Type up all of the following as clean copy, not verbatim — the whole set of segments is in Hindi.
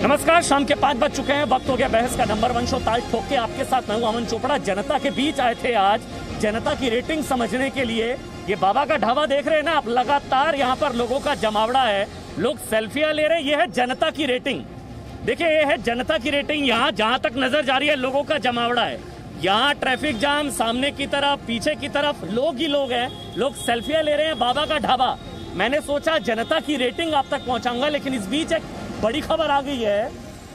नमस्कार, शाम के 5 बज चुके हैं। वक्त हो गया बहस का। नंबर 1 शो ताल ठोक के आपके साथ मैं हूं अमन चोपड़ा। जनता के बीच आए थे आज जनता की रेटिंग समझने के लिए। ये बाबा का ढाबा देख रहे हैं ना आप, लगातार यहाँ पर लोगों का जमावड़ा है, लोग सेल्फियां ले रहे हैं। ये है जनता की रेटिंग। देखिए, ये है जनता की रेटिंग। यहाँ जहाँ तक नजर जा रही है लोगों का जमावड़ा है। यहाँ ट्रैफिक जाम, सामने की तरफ पीछे की तरफ लोग ही लोग हैं, लोग सेल्फियां ले रहे हैं। बाबा का ढाबा, मैंने सोचा जनता की रेटिंग आप तक पहुंचाऊंगा, लेकिन इस बीच एक बड़ी खबर आ गई है।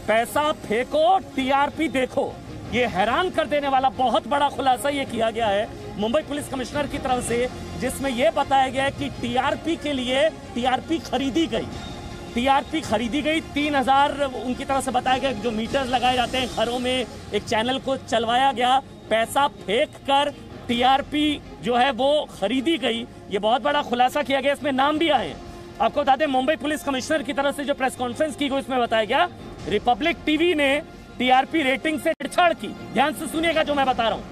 पैसा फेंको, टीआरपी देखो। ये हैरान कर देने वाला बहुत बड़ा खुलासा ये किया गया है मुंबई पुलिस कमिश्नर की तरफ से, जिसमें यह बताया गया है कि टीआरपी के लिए टीआरपी खरीदी गई। टीआरपी खरीदी गई 3000 उनकी तरफ से बताया गया। जो मीटर्स लगाए जाते हैं घरों में, एक चैनल को चलवाया गया। पैसा फेंक कर टीआरपी जो है वो खरीदी गई। ये बहुत बड़ा खुलासा किया गया। इसमें नाम भी आए। आपको बता दें, मुंबई पुलिस कमिश्नर की तरफ से जो प्रेस कॉन्फ्रेंस की गई उसमें बताया गया रिपब्लिक टीवी ने टीआरपी रेटिंग से छेड़छाड़ की। ध्यान से सुनिएगा जो मैं बता रहा हूं।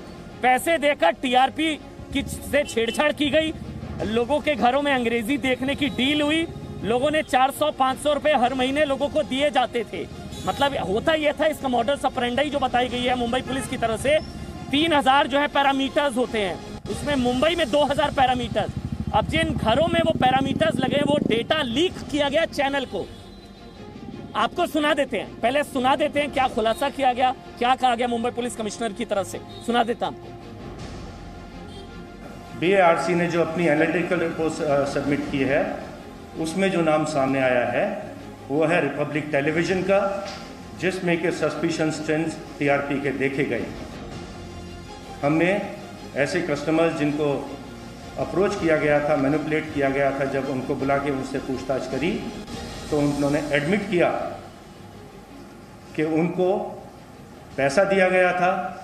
पैसे देकर टीआरपी से छेड़छाड़ की गई। लोगों के घरों में अंग्रेजी देखने की डील हुई। लोगों ने 400-500 रुपए हर महीने लोगों को दिए जाते थे। मतलब होता यह था, इसका मॉडल ऑपरेंडी जो बताई गई है मुंबई पुलिस की तरफ से, 3000 जो है पैरामीटर्स होते हैं, उसमें मुंबई में 2000 पैरामीटर्स। अब जिन घरों में वो पैरामीटर्स लगे, वो डेटा लीक किया गया चैनल को। आपको सुना देते हैं, पहले सुना देते हैं क्या खुलासा किया गया, क्या कहा गया मुंबई पुलिस कमिश्नर की तरफ से। सुना देता हूं। बीएआरसी ने जो अपनी एनालिटिकल रिपोर्ट सबमिट की है, उसमें जो नाम सामने आया है वो है रिपब्लिक टेलीविजन का, जिसमें के सस्पिशन ट्रेंड्स टीआरपी के देखे गए। हमने ऐसे कस्टमर्स जिनको अप्रोच किया गया था, मैनिपुलेट किया गया था, जब उनको बुला के उनसे पूछताछ करी तो उन्होंने एडमिट किया कि उनको पैसा दिया गया था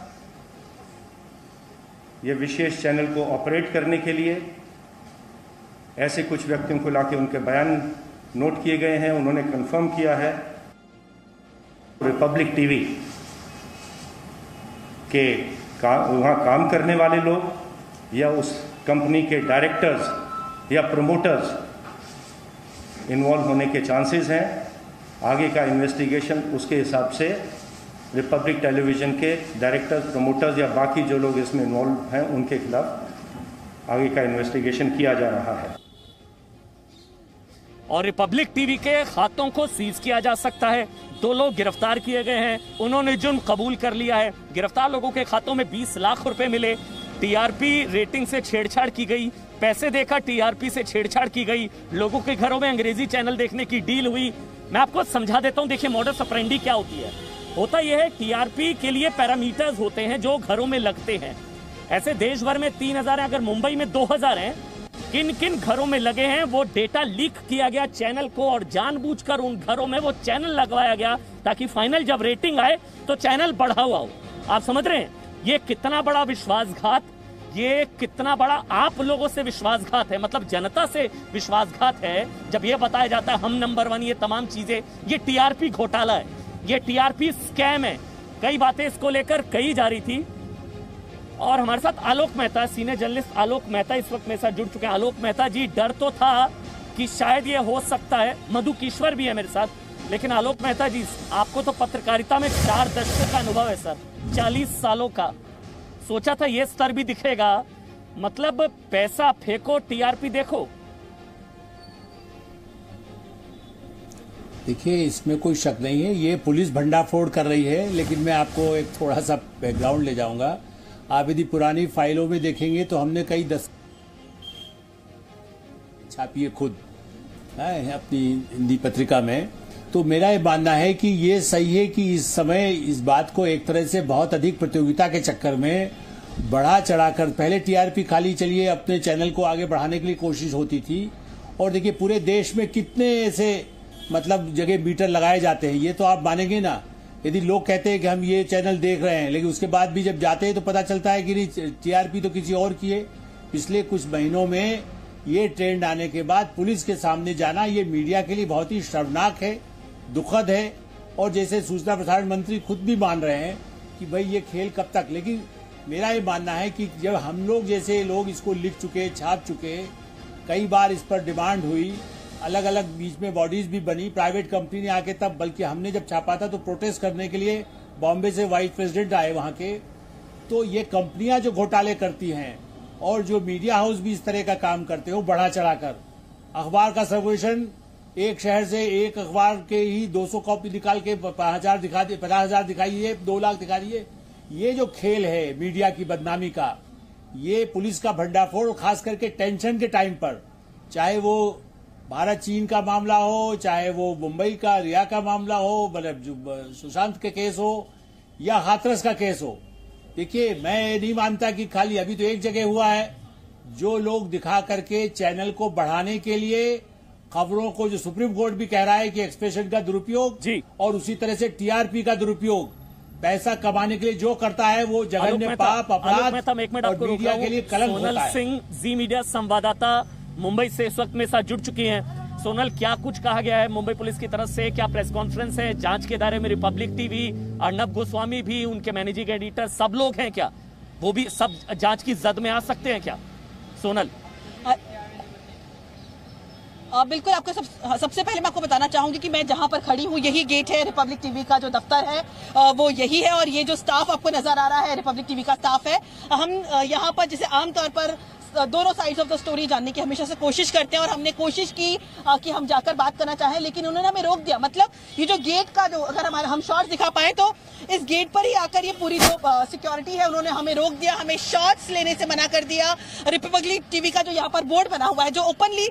ये विशेष चैनल को ऑपरेट करने के लिए। ऐसे कुछ व्यक्तियों को लाके उनके बयान नोट किए गए हैं। उन्होंने कंफर्म किया है रिपब्लिक टीवी के वहाँ काम करने वाले लोग या उस कंपनी के डायरेक्टर्स या प्रमोटर्स इन्वॉल्व होने के चांसेस हैं। आगे का इन्वेस्टिगेशन उसके हिसाब से रिपब्लिक टेलीविजन के डायरेक्टर्स, प्रमोटर्स या बाकी जो लोग इसमें इन्वॉल्व हैं उनके खिलाफ आगे का इन्वेस्टिगेशन किया जा रहा है। और रिपब्लिक टीवी के खातों को सीज किया जा सकता है। 2 लोग गिरफ्तार किए गए हैं, उन्होंने जुर्म कबूल कर लिया है। गिरफ्तार लोगों के खातों में 20 लाख रुपए मिले। टीआरपी रेटिंग से छेड़छाड़ की गई, पैसे देकर टीआरपी से छेड़छाड़ की गई, लोगों के घरों में अंग्रेजी चैनल देखने की डील हुई। मैं आपको समझा देता हूं। देखिए, मॉडल ऑपरेंडी क्या होती है। होता यह है, टीआरपी के लिए पैरामीटर्स होते हैं जो घरों में लगते हैं। ऐसे देश भर में 3000 है, अगर मुंबई में 2000 है। किन किन घरों में लगे हैं वो डेटा लीक किया गया चैनल को, और जानबूझकर उन घरों में वो चैनल लगवाया गया ताकि फाइनल जब रेटिंग आए तो चैनल बढ़ा हुआ हो। आप समझ रहे हैं ये कितना बड़ा विश्वासघात, ये कितना बड़ा आप लोगों से विश्वासघात है, मतलब जनता से विश्वासघात है। जब ये बताया जाता है हम नंबर 1, ये तमाम चीजें, ये टीआरपी घोटाला है, ये टीआरपी स्कैम है। कई बातें इसको लेकर कही जा रही थी। और हमारे साथ आलोक मेहता, सीनियर जर्नलिस्ट आलोक मेहता इस वक्त मेरे साथ जुड़ चुके हैं। आलोक मेहता जी, डर तो था कि शायद ये हो सकता है। मधु किश्वर भी है मेरे साथ। लेकिन आलोक मेहता जी, आपको तो पत्रकारिता में 4 दशकों का अनुभव है सर, 40 सालों का। सोचा था ये स्तर भी दिखेगा। मतलब पैसा फेंको, टीआरपी देखो। देखिए, इसमें कोई शक नहीं है, ये पुलिस भंडाफोड़ कर रही है। लेकिन मैं आपको एक थोड़ा सा बैकग्राउंड ले जाऊंगा। आप यदि पुरानी फाइलों में देखेंगे तो हमने कई 10 छापी है खुद अपनी हिंदी पत्रिका में। तो मेरा ये मानना है कि ये सही है कि इस समय इस बात को एक तरह से बहुत अधिक प्रतियोगिता के चक्कर में बढ़ा चढ़ाकर, पहले टीआरपी खाली चलिए अपने चैनल को आगे बढ़ाने के लिए कोशिश होती थी। और देखिए पूरे देश में कितने ऐसे मतलब जगह मीटर लगाए जाते हैं। ये तो आप मानेंगे ना, यदि लोग कहते हैं कि हम ये चैनल देख रहे हैं, लेकिन उसके बाद भी जब जाते हैं तो पता चलता है कि नहीं, टीआरपी तो किसी और की है। पिछले कुछ महीनों में ये ट्रेंड आने के बाद पुलिस के सामने जाना ये मीडिया के लिए बहुत ही शर्मनाक है, दुखद है। और जैसे सूचना प्रसारण मंत्री खुद भी मान रहे हैं कि भाई ये खेल कब तक। लेकिन मेरा ये मानना है कि जब हम लोग जैसे लोग इसको लिख चुके, छाप चुके, कई बार इस पर डिमांड हुई, अलग अलग बीच में बॉडीज भी बनी, प्राइवेट कंपनी ने आके तब, बल्कि हमने जब छापा था तो प्रोटेस्ट करने के लिए बॉम्बे से वाइस प्रेसिडेंट आए वहां के। तो ये कंपनियां जो घोटाले करती हैं और जो मीडिया हाउस भी इस तरह का काम करते हो बढ़ा चढ़ाकर, अखबार का सर्कुलेशन एक शहर से एक अखबार के ही 200 कॉपी निकाल के 50,000 दिखा दिए, 50,000 दिखाइए, 2 लाख दिखा दिए। ये जो खेल है मीडिया की बदनामी का, ये पुलिस का भंडाफोड़, खास करके टेंशन के टाइम पर, चाहे वो भारत चीन का मामला हो, चाहे वो मुंबई का रिया का मामला हो, मतलब सुशांत के केस हो या हाथरस का केस हो। देखिए, मैं नहीं मानता कि खाली अभी तो एक जगह हुआ है। जो लोग दिखा करके चैनल को बढ़ाने के लिए खबरों को, जो सुप्रीम कोर्ट भी कह रहा है कि एक्सप्रेशन का दुरुपयोग जी, और उसी तरह से टीआरपी का दुरुपयोग, पैसा कमाने के लिए जो करता है वो जघन्य पाप, अपराध और मीडिया के लिए कलंक होता है। सोनल सिंह, जी मीडिया संवाददाता मुंबई से इस वक्त मेरे साथ जुड़ चुकी हैं। सोनल, क्या कुछ कहा गया है मुंबई पुलिस की तरफ से? क्या प्रेस कॉन्फ्रेंस है? जांच के दायरे में रिपब्लिक टीवी, अर्नब गोस्वामी भी, उनके मैनेजिंग एडिटर, सब लोग हैं क्या? वो भी सब जांच की जद में आ सकते हैं क्या? सोनल, बिल्कुल, आपको सबसे पहले मैं आपको बताना चाहूंगी कि मैं जहां पर खड़ी हूं यही गेट है, रिपब्लिक टीवी का जो दफ्तर है वो यही है, और ये जो स्टाफ आपको नजर आ रहा है रिपब्लिक टीवी का स्टाफ है। हम यहां पर जैसे आमतौर पर दोनों साइड्स ऑफ द स्टोरी जानने की हमेशा से कोशिश करते हैं, और हमने कोशिश की कि हम जाकर बात करना चाहें, लेकिन उन्होंने हमें रोक दिया। मतलब ये जो गेट का जो, अगर हम शॉट्स दिखा पाए तो इस गेट पर ही आकर ये पूरी जो सिक्योरिटी है उन्होंने हमें रोक दिया, हमें शॉट्स लेने से मना कर दिया। रिपब्लिक टीवी का जो यहाँ पर बोर्ड बना हुआ है, जो ओपनली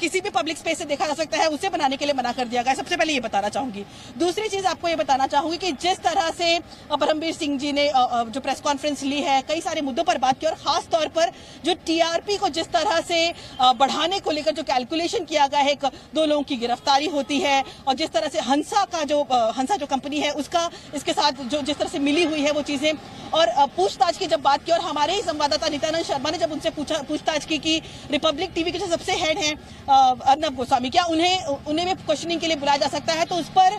किसी भी पब्लिक स्पेस से देखा जा सकता है, उसे बनाने के लिए मना कर दिया गया। सबसे पहले ये बताना चाहूंगी। दूसरी चीज आपको ये बताना चाहूंगी कि जिस तरह से परमबीर सिंह जी ने जो प्रेस कॉन्फ्रेंस ली है, कई सारे मुद्दों पर बात की, और खास तौर पर जो टीआरपी को जिस तरह से बढ़ाने को लेकर जो कैलकुलेशन किया गया है, 2 लोगों की गिरफ्तारी होती है, और जिस तरह से हंसा जो कंपनी है उसका इसके साथ जो जिस तरह से मिली हुई है वो चीजें, और पूछताछ की जब बात की, और हमारे ही संवाददाता नित्यानंद शर्मा ने जब उनसे पूछताछ की कि रिपब्लिक टीवी के जो सबसे हेड हैं अर्नब गोस्वामी, क्या उन्हें भी क्वेश्चनिंग के लिए बुलाया जा सकता है, तो उस पर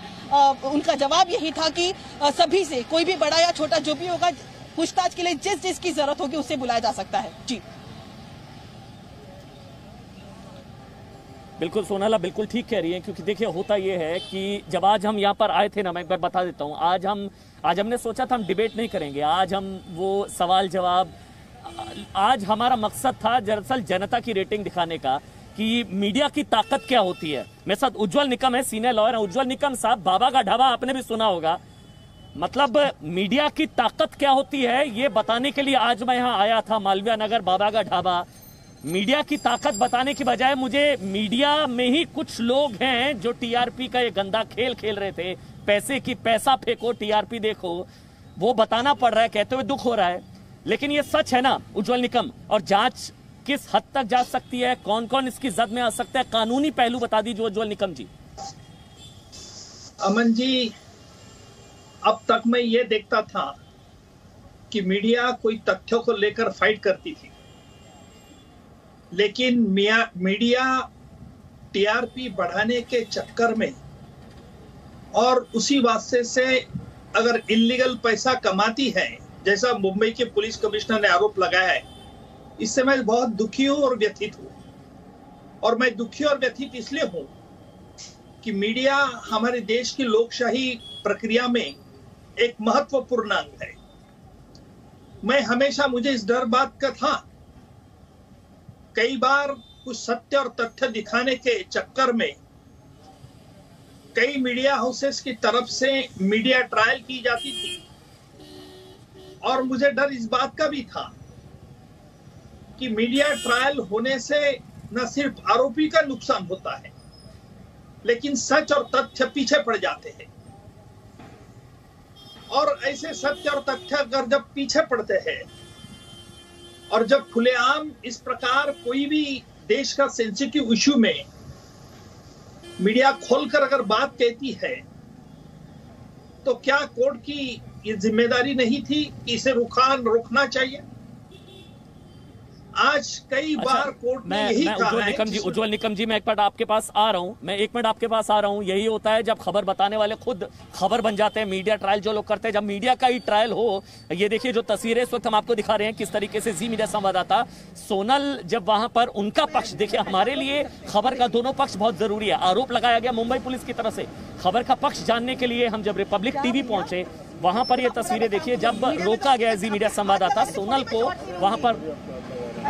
उनका जवाब यही था कि सभी से, कोई भी बड़ा या छोटा जो भी होगा, पूछताछ के लिए जिसकी जरूरत होगी उससे बुलाया जा सकता है। जी बिल्कुल सोनाला, बिल्कुल ठीक कह रही हैं, क्योंकि देखिए होता ये है कि जब आज हम यहाँ पर आए थे ना, मैं एक बार बता देता हूँ, आज हमने सोचा था हम डिबेट नहीं करेंगे, आज हम वो सवाल जवाब, आज हमारा मकसद था दरअसल जनता की रेटिंग दिखाने का कि मीडिया की ताकत क्या होती है। मेरे साथ उज्जवल निकम है, सीनियर लॉयर है। उज्जवल निकम साहब, बाबा का ढाबा आपने भी सुना होगा, मतलब मीडिया की ताकत क्या होती है ये बताने के लिए आज मैं यहाँ आया था, मालवीय नगर बाबा का ढाबा। मीडिया की ताकत बताने की बजाय मुझे मीडिया में ही कुछ लोग हैं जो टीआरपी का ये गंदा खेल खेल रहे थे, पैसा फेंको, टीआरपी देखो, वो बताना पड़ रहा है, कहते हुए दुख हो रहा है। लेकिन ये सच है ना उज्जवल निकम, और जांच किस हद तक जा सकती है, कौन कौन इसकी जद में आ सकता है, कानूनी पहलू बता दीजिए उज्जवल निकम जी। अमन जी, अब तक मैं ये देखता था कि मीडिया कोई तथ्यों को लेकर फाइट करती थी, लेकिन मीडिया टीआरपी बढ़ाने के चक्कर में और उसी वास्ते से अगर इल्लीगल पैसा कमाती है, जैसा मुंबई के पुलिस कमिश्नर ने आरोप लगाया है, इससे मैं बहुत दुखी हूं और व्यथित हूं। और मैं दुखी और व्यथित इसलिए हूं कि मीडिया हमारे देश की लोकशाही प्रक्रिया में एक महत्वपूर्ण अंग है। मैं हमेशा, मुझे इस डर बात का था, कई बार कुछ सत्य और तथ्य दिखाने के चक्कर में कई मीडिया हाउसेस की तरफ से मीडिया ट्रायल की जाती थी, और मुझे डर इस बात का भी था कि मीडिया ट्रायल होने से न सिर्फ आरोपी का नुकसान होता है, लेकिन सच और तथ्य पीछे पड़ जाते हैं। और ऐसे सत्य और तथ्य अगर जब पीछे पड़ते हैं, और जब खुलेआम इस प्रकार कोई भी देश का सेंसिटिव इश्यू में मीडिया खोलकर अगर बात कहती है, तो क्या कोर्ट की ये जिम्मेदारी नहीं थी कि इसे रोकना चाहिए? आज कई बार कोर्ट ने यही कहा है। उज्ज्वल निकम जी, मैं एक मिनट आपके पास आ रहा हूं। यही होता है जब खबर बताने वाले खुद खबर बन जाते हैं। मीडिया ट्रायल जो लोग करते हैं, जब मीडिया का ही ट्रायल हो, ये देखिए जो तस्वीरें इस वक्त हम आपको दिखा रहे हैं, किस तरीके से जी मीडिया संवाददाता सोनल जब वहां पर उनका पक्ष, देखिए हमारे लिए खबर का दोनों पक्ष बहुत जरूरी है। आरोप लगाया गया मुंबई पुलिस की तरफ से, खबर का पक्ष जानने के लिए हम जब रिपब्लिक टीवी पहुंचे, वहां पर ये तस्वीरें देखिए, जब रोका गया जी मीडिया संवाददाता सोनल को, वहां पर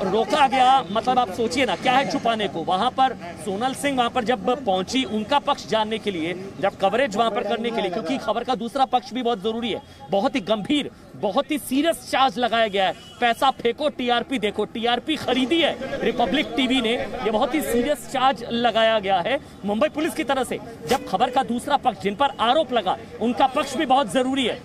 रोका गया, मतलब आप सोचिए ना क्या है छुपाने को। वहां पर सोनल सिंह वहां पर जब पहुंची उनका पक्ष जानने के लिए, जब कवरेज वहां पर करने के लिए, क्योंकि खबर का दूसरा पक्ष भी बहुत जरूरी है। बहुत ही गंभीर, बहुत ही सीरियस चार्ज लगाया गया है। पैसा फेंको, टीआरपी देखो, टीआरपी खरीदी है रिपब्लिक टीवी ने, ये बहुत ही सीरियस चार्ज लगाया गया है मुंबई पुलिस की तरफ से। जब खबर का दूसरा पक्ष, जिन पर आरोप लगा, उनका पक्ष भी बहुत जरूरी है।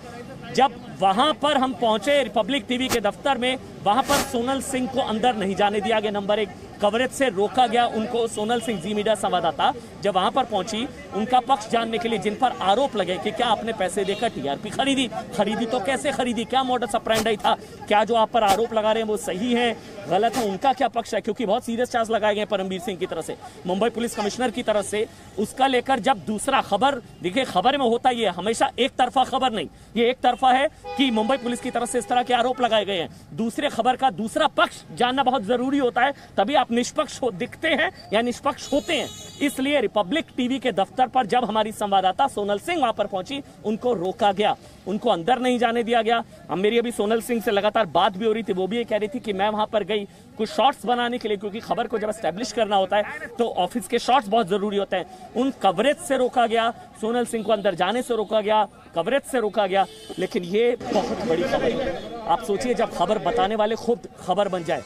जब वहां पर हम पहुंचे रिपब्लिक टीवी के दफ्तर में, वहां पर सोनल सिंह को अंदर नहीं जाने दिया गया। नंबर 1, कवरेज से रोका गया उनको। सोनल सिंह जी मीडिया संवाददाता जब वहां पर पहुंची, उनका पक्ष जानने के लिए, जिन पर आरोप लगे कि क्या आपने पैसे देकर टीआरपी खरीदी तो कैसे खरीदी, क्या मॉडस ऑपरेंडी था, क्या जो आप पर आरोप लगा रहे हैं वो सही है गलत है, उनका क्या पक्ष है, क्योंकि बहुत सीरियस चार्ज लगाए गए परमबीर सिंह की तरफ से, मुंबई पुलिस कमिश्नर की तरफ से। उसका लेकर जब दूसरा खबर, देखिए खबर में होता ये हमेशा एक तरफा खबर नहीं, ये एक तरफा है कि मुंबई पुलिस की तरफ से इस तरह के आरोप लगाए गए हैं। दूसरे खबर का दूसरा पक्ष जानना बहुत जरूरी होता है, तभी आप निष्पक्ष दिखते हैं या निष्पक्ष होते हैं। इसलिए रिपब्लिक टीवी के दफ्तर पर जब हमारी संवाददाता सोनल सिंह वहां पर पहुंची, उनको रोका गया, उनको अंदर नहीं जाने दिया गया। अब मेरी अभी सोनल सिंह से लगातार बात भी हो रही थी, वो भी ये कह रही थी कि मैं वहां पर गई कुछ शॉट्स बनाने के लिए, क्योंकि खबर को जब एस्टेब्लिश करना होता है तो ऑफिस के शॉट्स बहुत जरूरी होते हैं। उन कवरेज से रोका गया, सोनल सिंह को अंदर जाने से रोका गया, कवरेज से रोका गया। लेकिन ये बहुत बड़ी खबर है। आप सोचिए जब खबर बताने वाले खुद खबर बन जाए।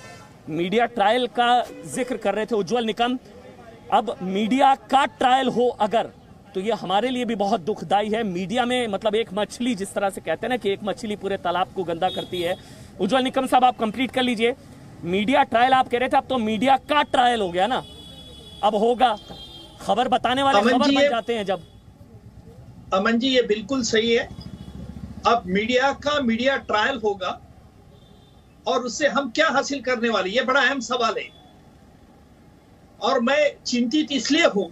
मीडिया ट्रायल का जिक्र कर रहे थे उज्ज्वल निकम, अब मीडिया का ट्रायल हो अगर, तो ये हमारे लिए भी बहुत दुखदाई है। मीडिया में मतलब एक मछली, जिस तरह से कहते हैं ना कि एक मछली पूरे तालाब को गंदा करती है। उज्ज्वल निकम साहब आप कंप्लीट कर लीजिए। मीडिया ट्रायल आप कह रहे थे, अब तो मीडिया का ट्रायल हो गया ना, अब होगा। खबर बताने वाले खबर बन जाते हैं जब। अमन जी ये बिल्कुल सही है, अब मीडिया का मीडिया ट्रायल होगा और उससे हम क्या हासिल करने वाले, ये बड़ा अहम सवाल है। और मैं चिंतित इसलिए हूं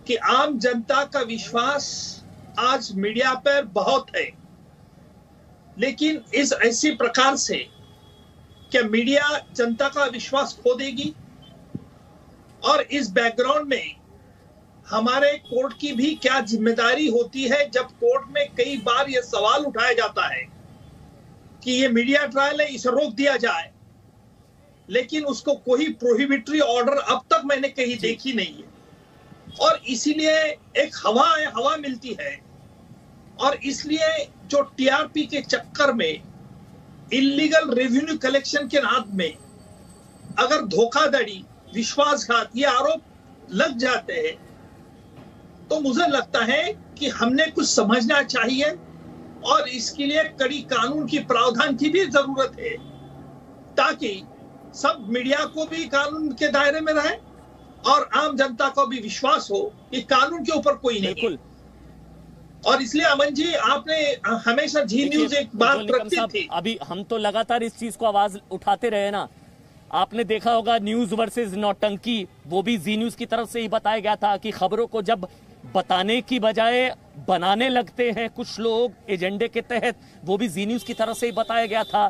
कि आम जनता का विश्वास आज मीडिया पर बहुत है, लेकिन इस ऐसी प्रकार से क्या मीडिया जनता का विश्वास खो देगी? और इस बैकग्राउंड में हमारे कोर्ट की भी क्या जिम्मेदारी होती है, जब कोर्ट में कई बार यह सवाल उठाया जाता है कि ये मीडिया ट्रायल है, इसे रोक दिया जाए, लेकिन उसको कोई प्रोहिबिटरी ऑर्डर अब तक मैंने कहीं देखी नहीं है। और इसीलिए एक हवा मिलती है, और इसलिए जो टीआरपी के चक्कर में, इलीगल रेवेन्यू कलेक्शन के नाम में अगर धोखाधड़ी, विश्वासघात, ये आरोप लग जाते हैं, तो मुझे लगता है कि हमने कुछ समझना चाहिए और इसके लिए कड़ी कानून की प्रावधान की भी जरूरत है, ताकि सब मीडिया को भी कानून के दायरे में रहे और आम जनता को भी विश्वास हो कि कानून के ऊपर कोई नहीं है। और इसलिए अमन जी आपने हमेशा जी न्यूज एक बात रखती थी, अभी हम तो लगातार इस चीज को आवाज उठाते रहे ना। आपने देखा होगा न्यूज वर्सेस नौटंकी, वो भी जी न्यूज की तरफ से ही बताया गया था कि खबरों को जब बताने की बजाय बनाने लगते हैं कुछ लोग एजेंडे के तहत, वो भी जी न्यूज की तरफ से ही बताया गया था।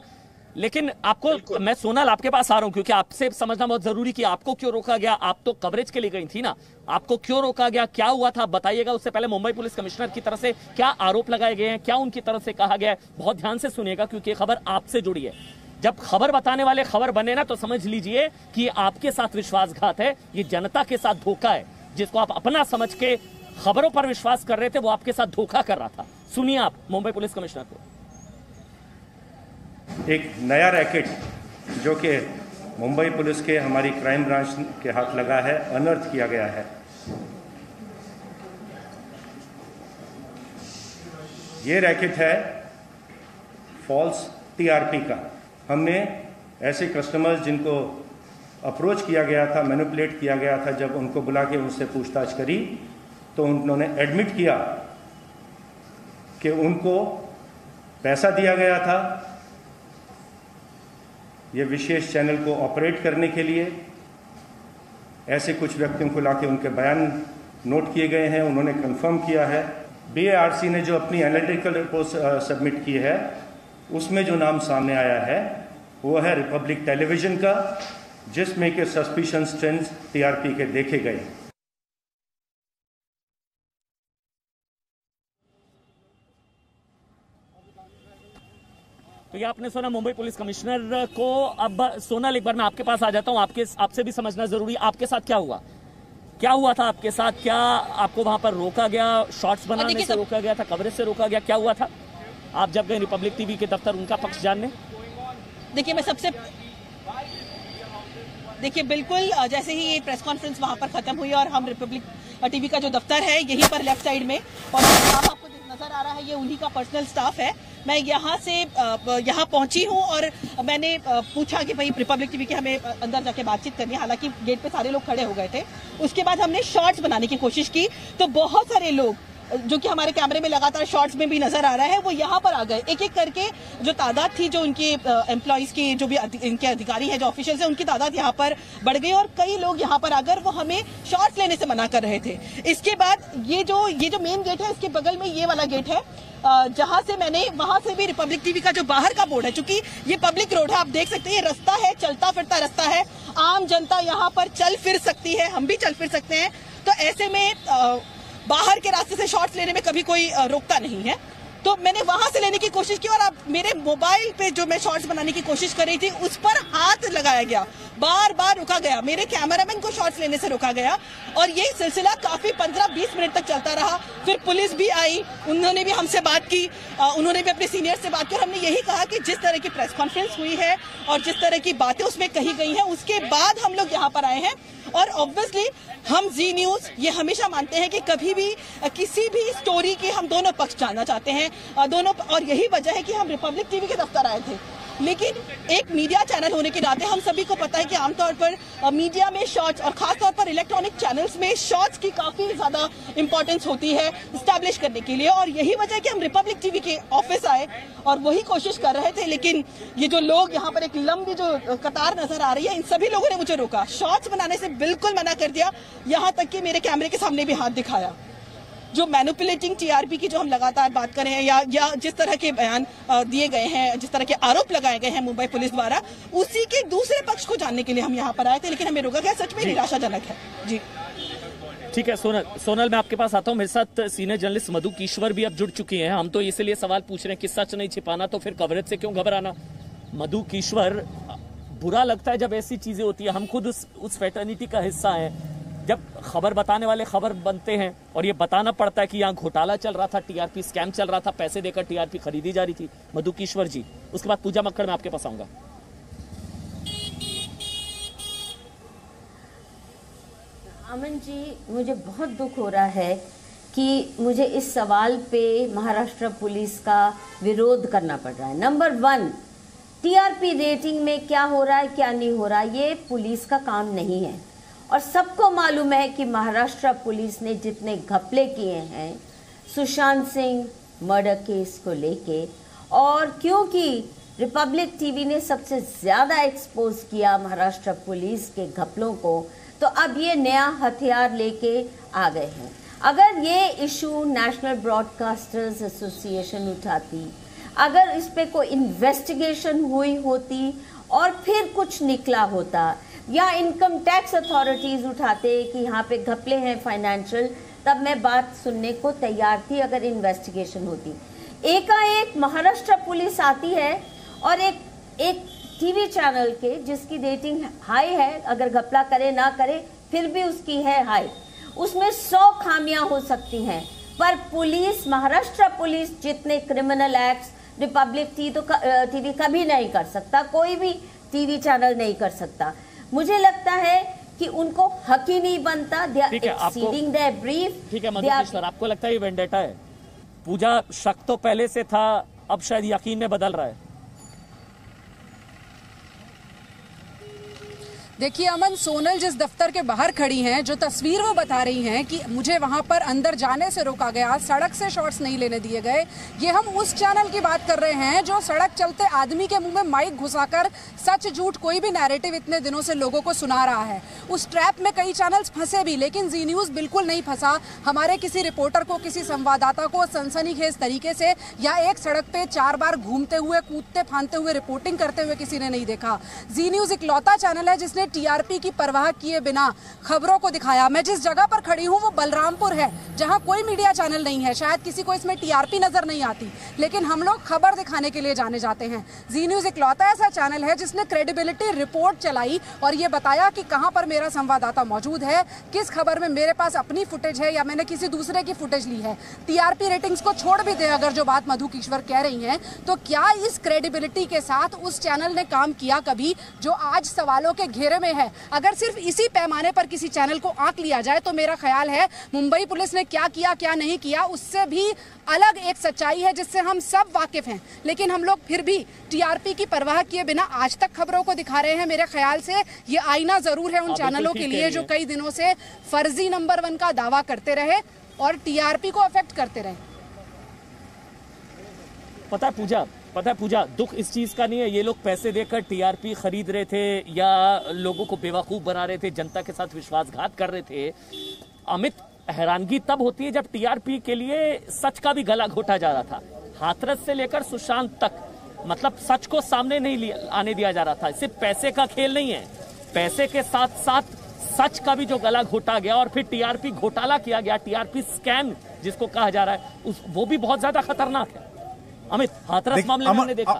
लेकिन आपको, मैं सोनल आपके पास आ रहा हूं क्योंकि आपसे समझना बहुत जरूरी कि आपको क्यों रोका गया। आप तो कवरेज के लिए गई थी ना, आपको क्यों रोका गया, क्या हुआ था बताइएगा। उससे पहले मुंबई पुलिस कमिश्नर की तरफ से क्या आरोप लगाए गए हैं, क्या उनकी तरफ से कहा गया है, बहुत ध्यान से सुनिएगा क्योंकि खबर आपसे जुड़ी है। जब खबर बताने वाले खबर बने ना, तो समझ लीजिए कि ये आपके साथ विश्वासघात है, ये जनता के साथ धोखा है। जिसको आप अपना समझ के खबरों पर विश्वास कर रहे थे, वो आपके साथ धोखा कर रहा था। सुनिए आप मुंबई पुलिस कमिश्नर को। एक नया रैकेट जो कि मुंबई पुलिस के, हमारी क्राइम ब्रांच के हाथ लगा है, अनर्थ किया गया है। ये रैकेट है फॉल्स टीआरपी का। हमने ऐसे कस्टमर्स जिनको अप्रोच किया गया था, मैनिपुलेट किया गया था, जब उनको बुला के उनसे पूछताछ करी तो उन्होंने एडमिट किया कि उनको पैसा दिया गया था ये विशेष चैनल को ऑपरेट करने के लिए ऐसे कुछ व्यक्तियों को लाके उनके बयान नोट किए गए हैं, उन्होंने कंफर्म किया है। BARC ने जो अपनी एनालिटिकल रिपोर्ट सबमिट की है उसमें जो नाम सामने आया है वो है रिपब्लिक टेलीविजन का, जिसमें के सस्पिशंस ट्रेंड्स TRP के देखे गए। तो ये आपने सुना मुंबई पुलिस कमिश्नर को। अब सोनल, एक बार मैं आपके पास आ जाता हूं, आपसे भी समझना जरूरी, आपके साथ क्या हुआ? क्या हुआ था आपके साथ? क्या आपको वहां पर रोका गया? शॉर्ट्स बनाने से रोका गया था? कवरेज से रोका गया? क्या हुआ था? आप जब गए रिपब्लिक टीवी के दफ्तर उनका पक्ष जानने? देखिए बिल्कुल जैसे ही ये प्रेस कॉन्फ्रेंस वहां पर खत्म हुई और हम रिपब्लिक टीवी का जो दफ्तर है यहीं पर लेफ्ट साइड में, और स्टाफ आपको नजर आ रहा है, ये उन्हीं का पर्सनल स्टाफ है। मैं यहाँ पहुंची हूँ और मैंने पूछा कि भाई रिपब्लिक टीवी के हमें अंदर जाके बातचीत करनी है, हालांकि गेट पे सारे लोग खड़े हो गए थे। उसके बाद हमने शॉर्ट्स बनाने की कोशिश की तो बहुत सारे लोग जो कि हमारे कैमरे में लगातार शॉर्ट्स में भी नजर आ रहा है वो यहाँ पर आ गए। एक एक करके जो तादाद थी, जो उनकी एम्प्लॉइज की, जो भी इनके अधिकारी हैं, जो ऑफिशियल्स हैं, उनकी तादाद यहाँ पर बढ़ गई और कई लोग यहाँ पर आकर वो हमें शॉर्ट्स लेने से मना कर रहे थे। इसके बाद ये जो मेन गेट है, इसके बगल में ये वाला गेट है, जहां से मैंने, वहां से भी रिपब्लिक टीवी का जो बाहर का बोर्ड है, चूंकि ये पब्लिक रोड है, आप देख सकते हैं ये रास्ता है, चलता फिरता रास्ता है, आम जनता यहाँ पर चल फिर सकती है, हम भी चल फिर सकते हैं। तो ऐसे में बाहर के रास्ते से शॉट्स लेने में कभी कोई रोकता नहीं है। तो मैंने वहां से लेने की कोशिश की और अब मेरे मोबाइल पे जो मैं शॉट्स बनाने की कोशिश कर रही थी उस पर हाथ लगाया गया, बार बार रोका गया, मेरे कैमरामैन को शॉट्स लेने से रोका गया और ये सिलसिला काफी 15-20 मिनट तक चलता रहा। फिर पुलिस भी आई, उन्होंने भी हमसे बात की, उन्होंने भी अपने सीनियर से बात की और हमने यही कहा कि जिस तरह की प्रेस कॉन्फ्रेंस हुई है और जिस तरह की बातें उसमें कही गई हैं उसके बाद हम लोग यहाँ पर आए हैं। और ऑब्वियसली हम जी न्यूज ये हमेशा मानते हैं कि कभी भी किसी भी स्टोरी के हम दोनों पक्ष जानना चाहते हैं, और यही वजह है कि हम रिपब्लिक टीवी के दफ्तर आए थे। लेकिन एक मीडिया चैनल होने के नाते हम सभी को पता है कि आमतौर पर मीडिया में शॉर्ट्स और खासतौर पर इलेक्ट्रॉनिक चैनल्स में शॉर्ट्स की काफी ज्यादा इंपॉर्टेंस होती है स्टैब्लिश करने के लिए, और यही वजह है कि हम रिपब्लिक टीवी के ऑफिस आए और वही कोशिश कर रहे थे। लेकिन ये जो लोग यहाँ पर एक लंबी जो कतार नजर आ रही है, इन सभी लोगों ने मुझे रोका, शॉर्ट्स बनाने से बिल्कुल मना कर दिया, यहाँ तक कि मेरे कैमरे के सामने भी हाथ दिखाया। जो मैनिपुलेटिंग टीआरपी की जो हम लगातार बात कर रहे हैं या जिस तरह के बयान दिए गए हैं, जिस तरह के आरोप लगाए गए हैं मुंबई पुलिस द्वारा, उसी के दूसरे पक्ष को जानने के लिए हम यहाँ पर आए थे, लेकिन हमें रोका गया। सच में निराशाजनक है जी। ठीक है सोनल, मैं आपके पास आता हूँ। मेरे साथ सीनियर जर्नलिस्ट मधु कीश्वर भी अब जुड़ चुकी हैं। हम तो इसलिए सवाल पूछ रहे हैं कि सच नहीं छिपाना तो फिर कवरेज से क्यों घबराना। मधु कीश्वर, बुरा लगता है जब ऐसी चीजें होती है, हम खुद उस फैटर्निटी का हिस्सा है। जब खबर बताने वाले खबर बनते हैं और ये बताना पड़ता है कि यहाँ घोटाला चल रहा था, टीआरपी स्कैम चल रहा था, पैसे देकर टीआरपी खरीदी जा रही थी। मधु कीश्वर जी, उसके बाद पूजा मक्खड़, मैं आपके पास आऊंगा। अमन जी, मुझे बहुत दुख हो रहा है कि मुझे इस सवाल पे महाराष्ट्र पुलिस का विरोध करना पड़ रहा है। नंबर 1, टीआरपी रेटिंग में क्या हो रहा है क्या नहीं हो रहा, ये पुलिस का काम नहीं है। और सबको मालूम है कि महाराष्ट्र पुलिस ने जितने घपले किए हैं सुशांत सिंह मर्डर केस को लेके, और क्योंकि रिपब्लिक टीवी ने सबसे ज्यादा एक्सपोज किया महाराष्ट्र पुलिस के घपलों को, तो अब ये नया हथियार लेके आ गए हैं। अगर ये इशू नेशनल ब्रॉडकास्टर्स एसोसिएशन उठाती, अगर इस पे कोई इन्वेस्टिगेशन हुई होती और फिर कुछ निकला होता, या इनकम टैक्स अथॉरिटीज उठाते कि यहाँ पे घपले हैं फाइनेंशियल, तब मैं बात सुनने को तैयार थी अगर इन्वेस्टिगेशन होती। एकाएक महाराष्ट्र पुलिस आती है और एक टीवी चैनल के जिसकी रेटिंग हाई है, अगर घपला करे ना करे फिर भी उसकी है हाई, उसमें 100 खामियां हो सकती हैं, पर पुलिस, महाराष्ट्र पुलिस जितने क्रिमिनल एक्ट्स रिपब्लिक टीवी कभी नहीं कर सकता, कोई भी टीवी चैनल नहीं कर सकता। मुझे लगता है कि उनको हक ही नहीं बनता। They are exceeding their brief. ठीक है मधु कीश्वर, आपको लगता है ये वेंडेटा है? पूजा, शक तो पहले से था, अब शायद यकीन में बदल रहा है। देखिए अमन, सोनल जिस दफ्तर के बाहर खड़ी हैं, जो तस्वीर वो बता रही हैं कि मुझे वहां पर अंदर जाने से रोका गया, सड़क से शॉट्स नहीं लेने दिए गए, ये हम उस चैनल की बात कर रहे हैं जो सड़क चलते आदमी के मुंह में माइक घुसाकर सच झूठ कोई भी नैरेटिव इतने दिनों से लोगों को सुना रहा है। उस ट्रैप में कई चैनल्स फंसे भी, लेकिन जी न्यूज बिल्कुल नहीं फंसा। हमारे किसी रिपोर्टर को, किसी संवाददाता को सनसनीखेज तरीके से या एक सड़क पे 4 बार घूमते हुए, कूदते फांदते हुए, रिपोर्टिंग करते हुए किसी ने नहीं देखा। जी न्यूज इकलौता चैनल है जिसने टीआरपी की परवाह किए बिना खबरों को दिखाया। मैं जिस जगह पर खड़ी हूं वो बलरामपुर है, जहां कोई मीडिया चैनल नहीं है। शायद किसी को इसमें टीआरपी नजर नहीं आती, लेकिन हम लोग खबर दिखाने के लिए जाने जाते हैं। जी न्यूज इकलौता ऐसा चैनल है जिसने क्रेडिबिलिटी रिपोर्ट चलाई और ये बताया कि कहां पर मेरा संवाददाता मौजूद है, किस खबर में मेरे पास अपनी फुटेज है या मैंने किसी दूसरे की फुटेज ली है। टीआरपी रेटिंग्स को छोड़ भी दे अगर जो बात मधु किश्वर कह रही हैं, तो क्या इस क्रेडिबिलिटी के साथ उस चैनल ने काम किया कभी जो आज सवालों के घेरे में है? अगर सिर्फ इसी पैमाने पर किसी चैनल को आंक लिया जाए तो मेरा ख्याल है मुंबई पुलिस ने क्या किया क्या नहीं किया उससे भी अलग एक सच्चाई है जिससे हम सब वाकिफ हैं। लेकिन हम लोग फिर भी टीआरपी की परवाह किए बिना आज तक खबरों को दिखा रहे हैं। मेरे ख्याल से ये आईना जरूर है उन चैनलों के लिए जो कई दिनों से फर्जी नंबर 1 का दावा करते रहे और टीआरपी को अफेक्ट करते रहे। पता है पूजा, दुख इस चीज का नहीं है ये लोग पैसे देकर टीआरपी खरीद रहे थे या लोगों को बेवकूफ बना रहे थे, जनता के साथ विश्वासघात कर रहे थे। अमित, हैरानगी तब होती है जब टीआरपी के लिए सच का भी गला घोटा जा रहा था। हाथरस से लेकर सुशांत तक, मतलब सच को सामने नहीं आने दिया जा रहा था। सिर्फ पैसे का खेल नहीं है, पैसे के साथ साथ सच का भी जो गला घोटा गया और फिर टीआरपी घोटाला किया गया, टीआरपी स्कैम जिसको कहा जा रहा है, वो भी बहुत ज्यादा खतरनाक है। अमित, हाथरस मामले में हमने देखा।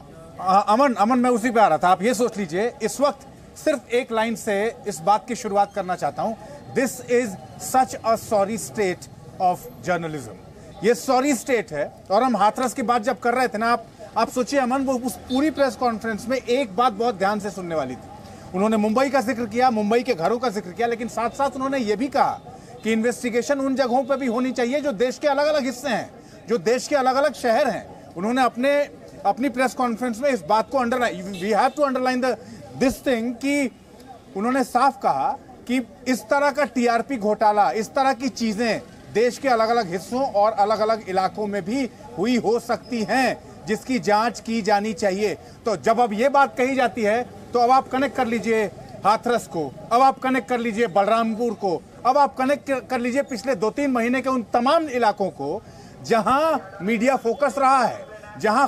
अमन मैं उसी पे आ रहा था। आप ये सोच लीजिए, इस वक्त सिर्फ एक लाइन से इस बात की शुरुआत करना चाहता हूं, this is such a sorry state of journalism. ये सॉरी स्टेट है। और हम हाथरस की बात जब कर रहे थे ना, आप सोचिए अमन, वो उस पूरी प्रेस कॉन्फ्रेंस में एक बात बहुत ध्यान से सुनने वाली थी। उन्होंने मुंबई का जिक्र किया, मुंबई के घरों का जिक्र किया, लेकिन साथ साथ उन्होंने ये भी कहा कि इन्वेस्टिगेशन उन जगहों पर भी होनी चाहिए जो देश के अलग अलग हिस्से हैं, जो देश के अलग अलग शहर हैं। उन्होंने अपनी प्रेस कॉन्फ्रेंस में इस बात को we have to underline this thing कि उन्होंने साफ कहा कि इस तरह का टीआरपी घोटाला, इस तरह की चीजें देश के अलग अलग हिस्सों और अलग अलग इलाकों में भी हुई हो सकती हैं, जिसकी जांच की जानी चाहिए। तो जब अब ये बात कही जाती है तो अब आप कनेक्ट कर लीजिए हाथरस को, अब आप कनेक्ट कर लीजिए बलरामपुर को, अब आप कनेक्ट कर लीजिए पिछले 2-3 महीने के उन तमाम इलाकों को जहां मीडिया फोकस रहा है, जहां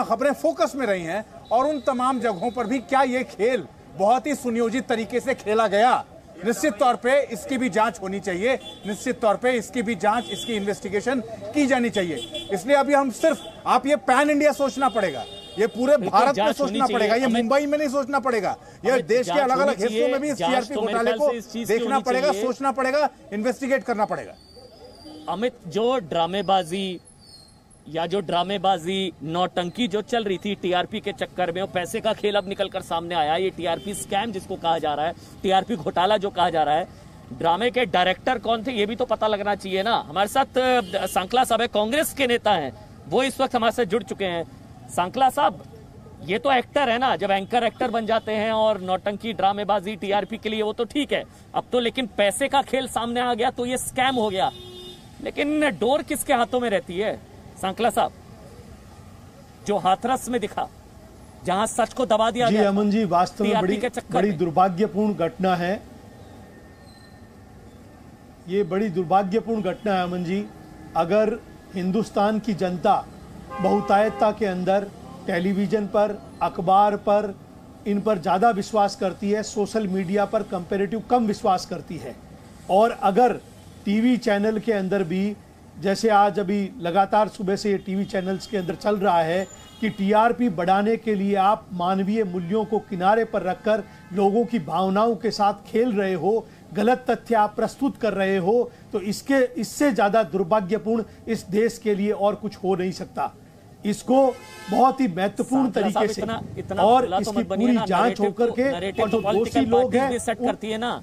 खबरें फोकस में रही हैं, और उन तमाम जगहों पर भी क्या ये खेल बहुत ही सुनियोजित तरीके से खेला गया। निश्चित तौर पे इसकी भी जांच होनी चाहिए, निश्चित तौर पे इसकी भी जांच, इसकी इन्वेस्टिगेशन की जानी चाहिए। इसलिए अभी हम सिर्फ, आप ये पैन इंडिया सोचना पड़ेगा, ये पूरे भारत में सोचना पड़ेगा, ये मुंबई में नहीं सोचना पड़ेगा, ये देश के अलग अलग हिस्सों में भी इस टीआरपी घोटाले को देखना पड़ेगा, सोचना पड़ेगा, इन्वेस्टिगेट करना पड़ेगा। अमित, जो ड्रामेबाजी नौटंकी जो चल रही थी टीआरपी के चक्कर में, वो पैसे का खेल अब निकलकर सामने आया। ये टीआरपी स्कैम जिसको कहा जा रहा है, टीआरपी घोटाला जो कहा जा रहा है, ड्रामे के डायरेक्टर कौन थे ये भी तो पता लगना चाहिए ना। हमारे साथ सांकला साहब है, कांग्रेस के नेता हैं, वो इस वक्त हमारे साथ जुड़ चुके हैं। सांकला साहब, ये तो एक्टर है ना, जब एंकर एक्टर बन जाते हैं और नौटंकी ड्रामेबाजी टीआरपी के लिए वो तो ठीक है, अब तो लेकिन पैसे का खेल सामने आ गया तो ये स्कैम हो गया। लेकिन डोर किसके हाथों में रहती है सांकला साहब? जो हाथरस में दिखा, जहां सच को दबा दिया गया। अमन जी, वास्तव में बड़ी दुर्भाग्यपूर्ण घटना है। ये बड़ी दुर्भाग्यपूर्ण घटना है अमन जी। अगर हिंदुस्तान की जनता बहुतायतता के अंदर टेलीविजन पर, अखबार पर, इन पर ज्यादा विश्वास करती है, सोशल मीडिया पर कंपैरेटिव कम विश्वास करती है, और अगर टीवी चैनल के अंदर भी, जैसे आज अभी लगातार सुबह से ये टीवी चैनल्स के अंदर चल रहा है कि टीआरपी बढ़ाने के लिए आप मानवीय मूल्यों को किनारे पर रखकर लोगों की भावनाओं के साथ खेल रहे हो, गलत तथ्य आप प्रस्तुत कर रहे हो, तो इससे ज्यादा दुर्भाग्यपूर्ण इस देश के लिए और कुछ हो नहीं सकता। इसको बहुत ही महत्वपूर्ण तरीके से और इसकी पूरी जांच होकर के, और जो दोषी लोग हैं सेट करती है ना,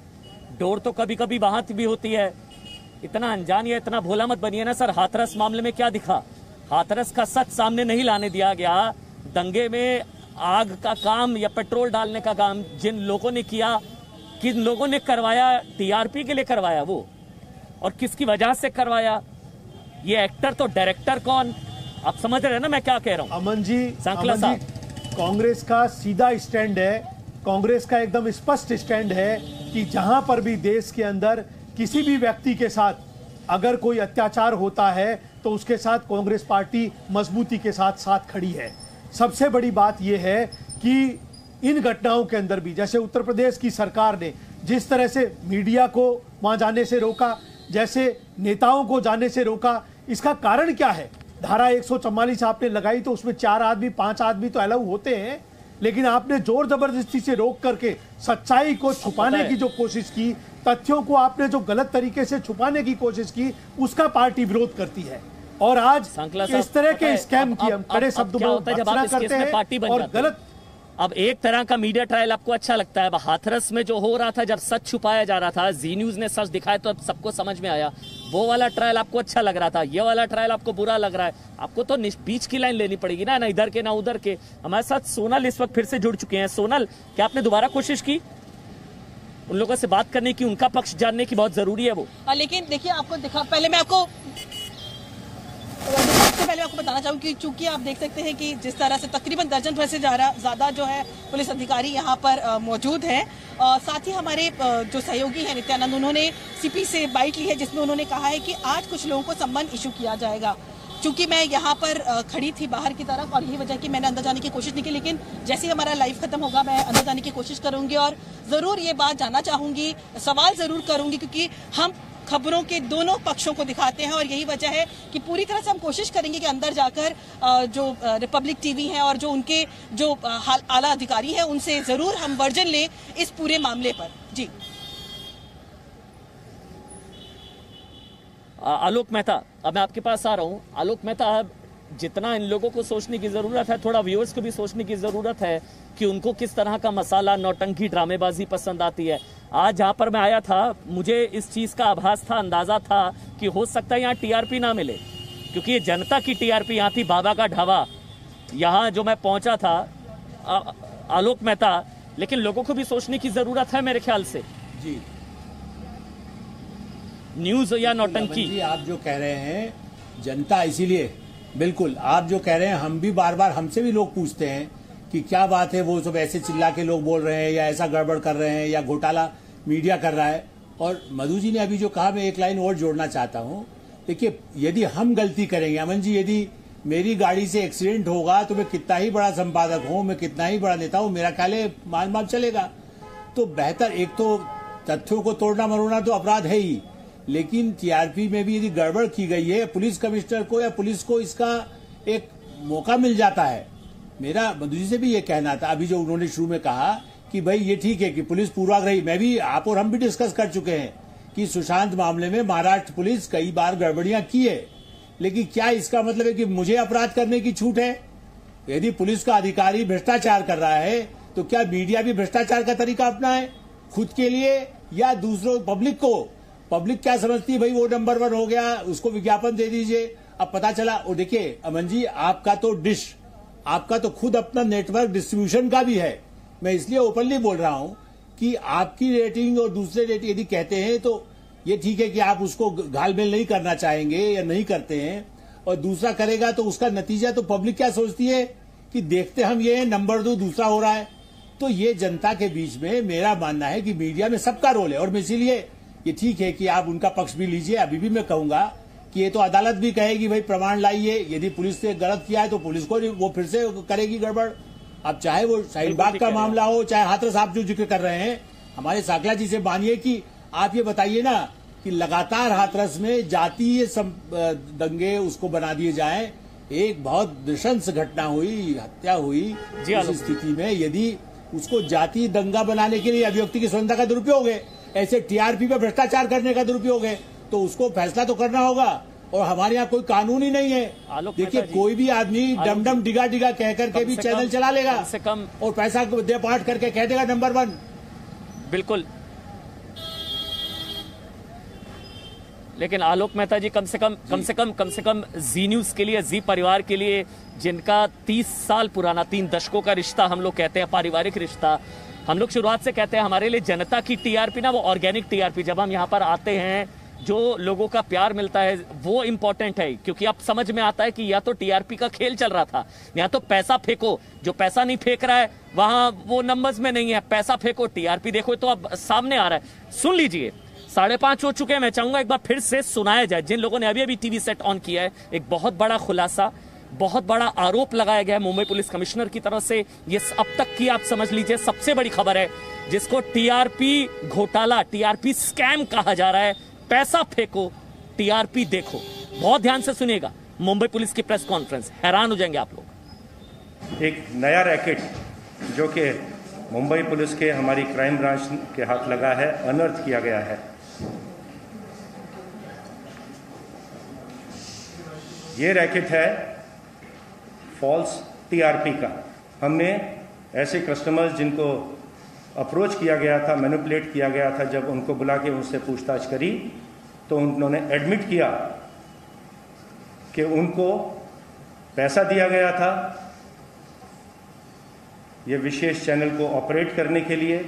डोर तो कभी कभी वहां भी होती है। इतना अनजान या इतना भोला मत बनिए ना सर। हाथरस मामले में क्या दिखा? हाथरस का सच सामने नहीं लाने दिया गया। दंगे में आग का काम या पेट्रोल डालने का काम जिन लोगों ने किया, किन लोगों ने करवाया, टीआरपी के लिए करवाया वो, और किसकी वजह से करवाया, ये एक्टर तो डायरेक्टर कौन, आप समझ रहे हैं ना मैं क्या कह रहा हूं। अमन जी, सांकला साहब, कांग्रेस का सीधा स्टैंड है, कांग्रेस का एकदम स्पष्ट स्टैंड है कि जहां पर भी देश के अंदर किसी भी व्यक्ति के साथ अगर कोई अत्याचार होता है तो उसके साथ कांग्रेस पार्टी मजबूती के साथ साथ खड़ी है। सबसे बड़ी बात यह है कि इन घटनाओं के अंदर भी, जैसे उत्तर प्रदेश की सरकार ने जिस तरह से मीडिया को वहां जाने से रोका, जैसे नेताओं को जाने से रोका, इसका कारण क्या है? धारा 144 आपने लगाई तो उसमें 4 आदमी 5 आदमी तो अलाउ होते हैं, लेकिन आपने जोर जबरदस्ती से रोक करके सच्चाई को छुपाने की जो कोशिश की, तथ्यों को आपने जो गलत तरीके से छुपाने की कोशिश की, उसका पार्टी विरोध करती है। और आज इस तरह के स्कैम की हम कड़े शब्दों में भर्त्सना करते हैं और गलत। अब एक तरह का मीडिया ट्रायल आपको अच्छा लगता है, हाथरस में जो हो रहा था जब सच छुपाया जा रहा था, जी न्यूज ने सच दिखाया तो अब सबको समझ में आया, वो वाला ट्रायल आपको अच्छा लग रहा था, ये वाला ट्रायल आपको बुरा लग रहा है। आपको तो बीच की लाइन लेनी पड़ेगी ना इधर के ना उधर के। हमारे साथ सोनल इस वक्त फिर से जुड़ चुके हैं। सोनल, क्या आपने दोबारा कोशिश की उन लोगों से बात करने की, उनका पक्ष जानने की? बहुत जरूरी है वो। लेकिन देखिए, आपको दिखा, पहले मैं आपको बताना चाहूँ कि चूंकि आप देख सकते हैं कि जिस तरह से तकरीबन दर्जन भर से ज़्यादा जो है पुलिस अधिकारी यहाँ पर मौजूद हैं। साथ ही हमारे जो सहयोगी हैं नित्यानंद, उन्होंने सीपी से बाइट ली है जिसमें उन्होंने कहा है कि आज कुछ लोगों को सम्मन इशू किया जाएगा। चूंकि मैं यहाँ पर खड़ी थी बाहर की तरफ और यही वजह कि मैंने अंदर जाने की कोशिश नहीं की, लेकिन जैसे ही हमारा लाइव खत्म होगा मैं अंदर जाने की कोशिश करूंगी और जरूर ये बात जानना चाहूंगी, सवाल जरूर करूंगी, क्योंकि हम खबरों के दोनों पक्षों को दिखाते हैं और यही वजह है कि पूरी तरह से हम कोशिश करेंगे कि अंदर जाकर जो रिपब्लिक टीवी है और जो उनके जो आला अधिकारी हैं उनसे जरूर हम वर्जन लें इस पूरे मामले पर। जी आलोक मेहता, अब मैं आपके पास आ रहा हूं। आलोक मेहता, अब जितना इन लोगों को सोचने की जरूरत है, थोड़ा व्यूअर्स को भी सोचने की जरूरत है कि उनको किस तरह का मसाला, नौटंकी, ड्रामेबाजी पसंद आती है। आज जहां पर मैं आया था मुझे इस चीज का आभास था, अंदाजा था कि हो सकता है यहाँ टीआरपी ना मिले, क्योंकि ये जनता की टीआरपी यहाँ थी। बाबा का ढाबा यहाँ जो मैं पहुंचा था, आलोक मेहता, लेकिन लोगों को भी सोचने की जरूरत है मेरे ख्याल से। जी, न्यूज या नौटंकी, जी आप जो कह रहे हैं जनता, इसीलिए बिल्कुल आप जो कह रहे हैं, हम भी बार बार, हमसे भी लोग पूछते हैं कि क्या बात है, वो सब ऐसे चिल्ला के लोग बोल रहे हैं या ऐसा गड़बड़ कर रहे हैं या घोटाला मीडिया कर रहा है। और मधु जी ने अभी जो कहा, मैं एक लाइन और जोड़ना चाहता हूं। देखिए, यदि हम गलती करेंगे, अमन जी, यदि मेरी गाड़ी से एक्सीडेंट होगा तो मैं कितना ही बड़ा संपादक हूं, मैं कितना ही बड़ा नेता हूं, मेरा ख्याल है माल चलेगा। तो बेहतर, एक तो तथ्यों को तोड़ना मरोड़ना तो अपराध है ही, लेकिन टीआरपी में भी यदि गड़बड़ की गई है, पुलिस कमिश्नर को या पुलिस को इसका एक मौका मिल जाता है। मेरा मधु जी से भी ये कहना था, अभी जो उन्होंने शुरू में कहा कि भाई ये ठीक है कि पुलिस पूर्वाग्रही, मैं भी, आप और हम भी डिस्कस कर चुके हैं कि सुशांत मामले में महाराष्ट्र पुलिस कई बार गड़बड़ियां की है, लेकिन क्या इसका मतलब है कि मुझे अपराध करने की छूट है? यदि पुलिस का अधिकारी भ्रष्टाचार कर रहा है तो क्या मीडिया भी भ्रष्टाचार का तरीका अपनाए खुद के लिए या दूसरों, पब्लिक को? पब्लिक क्या समझती है, भाई वो नंबर 1 हो गया, उसको विज्ञापन दे दीजिए। अब पता चला, और देखिए अमन जी, आपका तो डिश, आपका तो खुद अपना नेटवर्क डिस्ट्रीब्यूशन का भी है। मैं इसलिए ओपनली बोल रहा हूं कि आपकी रेटिंग और दूसरे रेटिंग यदि कहते हैं तो ये ठीक है कि आप उसको घालमेल नहीं करना चाहेंगे या नहीं करते हैं, और दूसरा करेगा तो उसका नतीजा तो पब्लिक क्या सोचती है कि देखते हम ये नंबर 2 दूसरा हो रहा है। तो ये जनता के बीच में मेरा मानना है कि मीडिया में सबका रोल है, और मैं इसीलिए ये ठीक है कि आप उनका पक्ष भी लीजिए। अभी भी मैं कहूंगा कि ये तो अदालत भी कहेगी भाई प्रमाण लाइए, यदि पुलिस ने गलत किया है तो पुलिस को वो फिर से करेगी गड़बड़। अब चाहे वो शाहीनबाग का मामला हो, चाहे हाथरस आप जो जिक्र कर रहे हैं, हमारे साकला जी से मानिए कि आप ये बताइए ना कि लगातार हाथरस में जातीय दंगे उसको बना दिए जाए, एक बहुत नृशंस घटना हुई, हत्या हुई, इस स्थिति में यदि उसको जातीय दंगा बनाने के लिए अभिव्यक्ति की स्वतंत्रता का दुरुपयोग है, ऐसे टीआरपी पे भ्रष्टाचार करने का दुरुपयोग है, तो उसको फैसला तो करना होगा। और हमारे यहाँ कोई कानून ही नहीं है। देखिए, कोई भी आदमी डम डिगा कह करके भी चैनल चला लेगा से कम और पैसा दे पाट करके कह देगा नंबर 1। बिल्कुल। लेकिन आलोक मेहता जी कम से कम जी न्यूज के लिए, जी परिवार के लिए, जिनका 30 साल पुराना, 3 दशकों का रिश्ता हम लोग कहते हैं, पारिवारिक रिश्ता, हम लोग शुरुआत से कहते हैं हमारे लिए जनता की टीआरपी ना, वो ऑर्गेनिक टीआरपी, जब हम यहाँ पर आते हैं जो लोगों का प्यार मिलता है वो इंपॉर्टेंट है, क्योंकि अब समझ में आता है कि या तो टीआरपी का खेल चल रहा था, या तो पैसा फेंको, जो पैसा नहीं फेंक रहा है वहां वो नंबर्स में नहीं है, पैसा फेंको टीआरपी देखो, तो अब सामने आ रहा है। सुन लीजिए, 5:30 हो चुके हैं, मैं चाहूंगा एक बार फिर से सुनाया जाए, जिन लोगों ने अभी टीवी सेट ऑन किया है। एक बहुत बड़ा खुलासा, बहुत बड़ा आरोप लगाया गया है मुंबई पुलिस कमिश्नर की तरफ से। ये अब तक की आप समझ लीजिए सबसे बड़ी खबर है, जिसको टीआरपी घोटाला, टीआरपी स्कैम कहा जा रहा है। पैसा फेंको, टीआरपी देखो। बहुत ध्यान से सुनिएगा, मुंबई पुलिस की प्रेस कॉन्फ्रेंस, हैरान हो जाएंगे आप लोग। एक नया रैकेट जो कि मुंबई पुलिस के, हमारी क्राइम ब्रांच के हाथ लगा है, अनर्थ किया गया है। ये रैकेट है फॉल्स टीआरपी का। हमने ऐसे कस्टमर्स जिनको अप्रोच किया गया था, मैनिपुलेट किया गया था, जब उनको बुला के उनसे पूछताछ करी तो उन्होंने एडमिट किया कि उनको पैसा दिया गया था ये विशेष चैनल को ऑपरेट करने के लिए।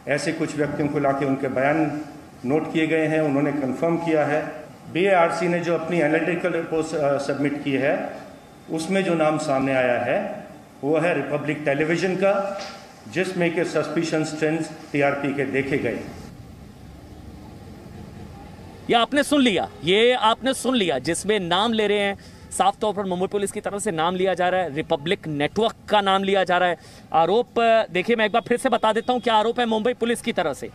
ऐसे कुछ व्यक्तियों को लाके उनके बयान नोट किए गए हैं, उन्होंने कंफर्म किया है। बीएआरसी ने जो अपनी एनालिटिकल रिपोर्ट सबमिट की है, उसमें जो नाम सामने आया है वो है रिपब्लिक टेलीविजन का, जिसमें के सस्पिशियस ट्रेंड्स टीआरपी के देखे गए। ये आपने सुन लिया, जिसमें नाम ले रहे हैं, साफ तौर पर मुंबई पुलिस की तरफ से नाम लिया जा रहा है, रिपब्लिक नेटवर्क का नाम लिया जा रहा है। आरोप देखिए, मैं एक बार फिर से बता देता हूं क्या आरोप है मुंबई पुलिस की तरफ से।